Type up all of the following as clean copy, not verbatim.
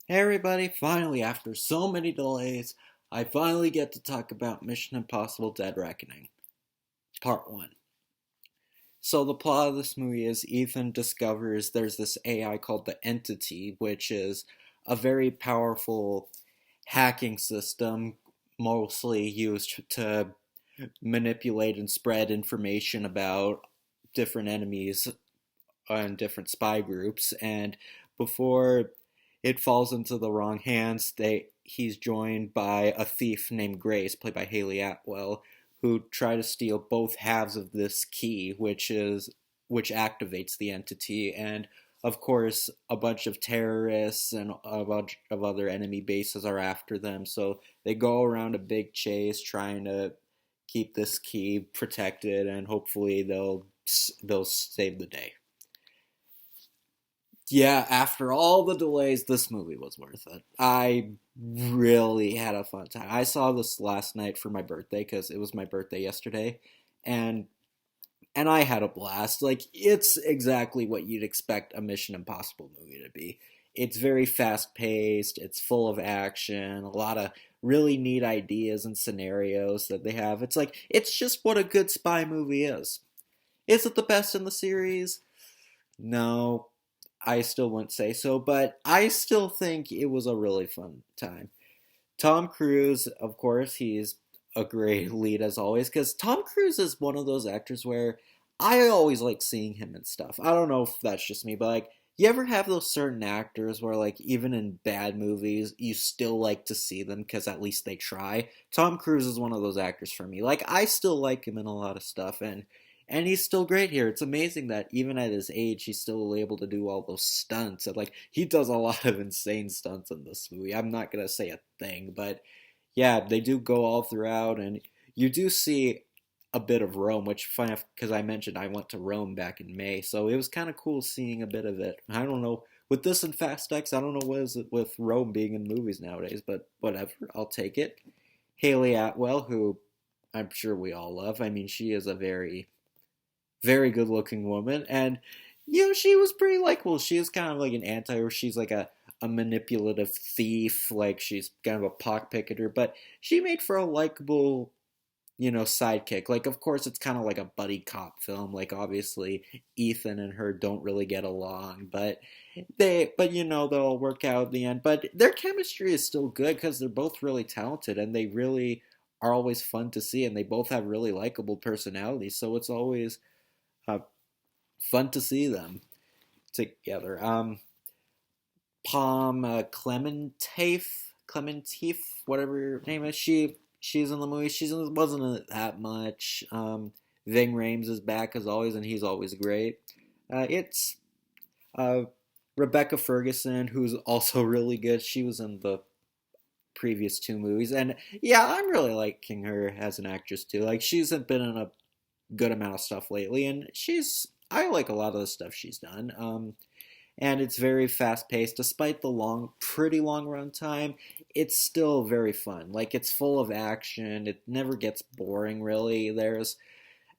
Hey everybody, finally, after so many delays, I finally get to talk about Mission Impossible Dead Reckoning, Part 1. So, the plot of this movie is Ethan discovers there's this AI called the Entity, which is a very powerful hacking system mostly used to manipulate and spread information about different enemies and different spy groups. And before it falls into the wrong hands, he's joined by a thief named Grace, played by Haley Atwell, who try to steal both halves of this key, which activates the entity. And of course, a bunch of terrorists and a bunch of other enemy bases are after them. So they go around a big chase trying to keep this key protected, and hopefully they'll save the day. Yeah, after all the delays, this movie was worth it. I really had a fun time. I saw this last night for my birthday because it was my birthday yesterday, and I had a blast. Like, it's exactly what you'd expect a Mission Impossible movie to be. It's very fast paced. It's full of action. A lot of really neat ideas and scenarios that they have. It's just what a good spy movie is. Is it the best in the series? No, I still wouldn't say so, but I still think it was a really fun time. Tom Cruise, of course, he's a great lead as always, because Tom Cruise is one of those actors where I always like seeing him and stuff. I don't know if that's just me, but like, you ever have those certain actors where, like, even in bad movies, you still like to see them because at least they try? Tom Cruise is one of those actors for me. Like, I still like him in a lot of stuff, and he's still great here. It's amazing that even at his age, he's still able to do all those stunts. And like, he does a lot of insane stunts in this movie. I'm not gonna say a thing, but yeah, they do go all throughout, and you do see a bit of Rome, which funny because I mentioned I went to Rome back in May, so it was kind of cool seeing a bit of it. I don't know with this and Fast X, I don't know what is it with Rome being in movies nowadays, but whatever, I'll take it. Haley Atwell, who I'm sure we all love. I mean, she is a very good looking woman, and she was pretty likable. She is kind of like an anti, or she's like a manipulative thief, like she's kind of a pockpicketer, but she made for a likable sidekick. Like, of course, it's kind of like a buddy cop film. Like, obviously, Ethan and her don't really get along, but they'll work out in the end. But their chemistry is still good because they're both really talented, and they really are always fun to see, and they both have really likable personalities. So it's always uh, fun to see them together. Palm Clementif, whatever her name is. She's in the movie. Wasn't in it that much. Ving Rhames is back as always, and he's always great. It's uh, Rebecca Ferguson, who's also really good. She was in the previous two movies, and yeah, I'm really liking her as an actress too. Like, she's been in a good amount of stuff lately, and I like a lot of the stuff she's done. And it's very fast paced. Despite the pretty long run time, it's still very fun. Like, it's full of action. It never gets boring, really.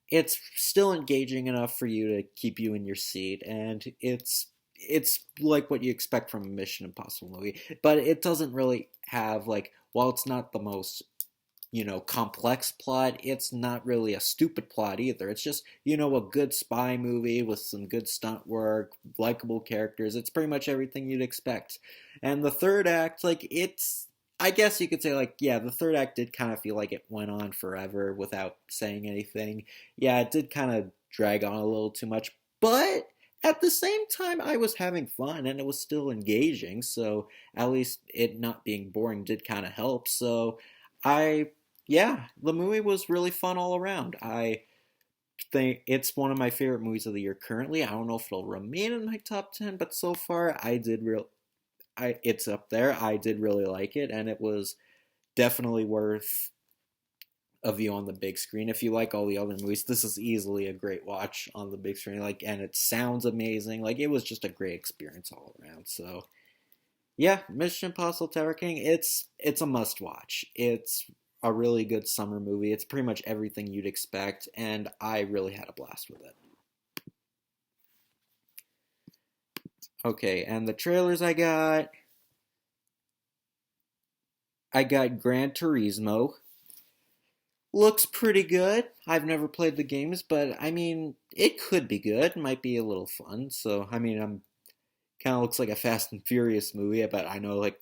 It's still engaging enough for you to keep you in your seat, and it's like what you expect from a Mission Impossible movie. But it doesn't really have, like, while it's not the most complex plot, it's not really a stupid plot either. It's just, a good spy movie with some good stunt work, likable characters. It's pretty much everything you'd expect. And the third act, like, I guess you could say, like, yeah, the third act did kind of feel like it went on forever without saying anything. Yeah, it did kind of drag on a little too much, but at the same time, I was having fun and it was still engaging, so at least it not being boring did kind of help. So I yeah, the movie was really fun all around. I think it's one of my favorite movies of the year currently. I don't know if it'll remain in my top 10, but so far it's up there. I did really like it, and it was definitely worth a view on the big screen. If you like all the other movies, this is easily a great watch on the big screen. Like, and it sounds amazing. Like, it was just a great experience all around. So yeah, Mission Impossible Terror King, it's a must watch. It's a really good summer movie. It's pretty much everything you'd expect, and I really had a blast with it. Okay, and the trailers I got. I got Gran Turismo. Looks pretty good. I've never played the games, but I mean, it could be good. Might be a little fun. So, I mean, I'm kind of looks like a Fast and Furious movie, but I know like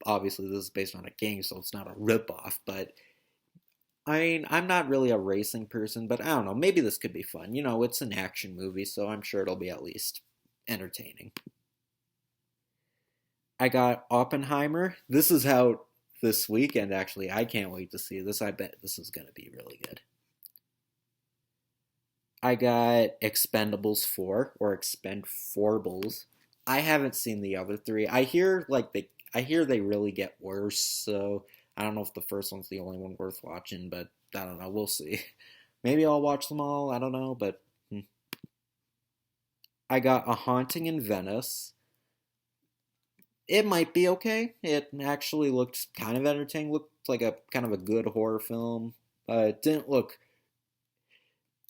obviously this is based on a game, so it's not a ripoff. But I mean, I'm not really a racing person, but I don't know. Maybe this could be fun. You know, it's an action movie, so I'm sure it'll be at least entertaining. I got Oppenheimer. This is out this weekend, actually. I can't wait to see this. I bet this is going to be really good. I got Expendables 4 or Expendables. I haven't seen the other three. I hear they really get worse, so I don't know if the first one's the only one worth watching, but I don't know. We'll see. Maybe I'll watch them all. I don't know, but I got A Haunting in Venice. It might be okay. It actually looked kind of entertaining. Looked like a kind of a good horror film. It didn't look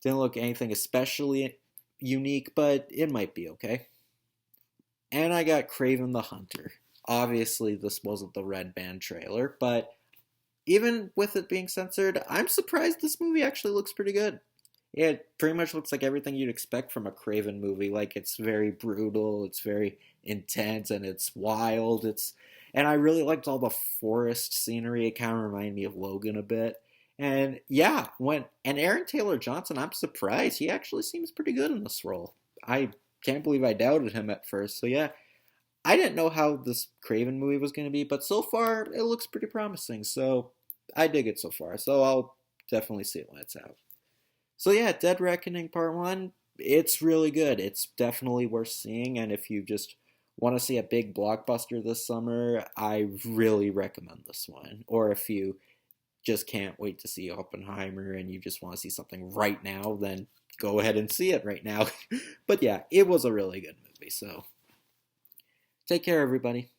anything especially unique, but it might be okay. And I got Craven the Hunter. Obviously, this wasn't the Red Band trailer, but even with it being censored, I'm surprised this movie actually looks pretty good. It pretty much looks like everything you'd expect from a Craven movie. Like it's very brutal, it's very intense, and it's wild. And I really liked all the forest scenery. It kind of reminded me of Logan a bit. And yeah, when and Aaron Taylor Johnson, I'm surprised he actually seems pretty good in this role. I can't believe I doubted him at first. So yeah, I didn't know how this Craven movie was going to be, but so far it looks pretty promising. So I dig it so far. So I'll definitely see it when it's out. So yeah, Dead Reckoning Part 1, it's really good. It's definitely worth seeing, and if you just want to see a big blockbuster this summer, I really recommend this one. Or if you just can't wait to see Oppenheimer and you just want to see something right now, then go ahead and see it right now. But yeah, it was a really good movie, so take care, everybody.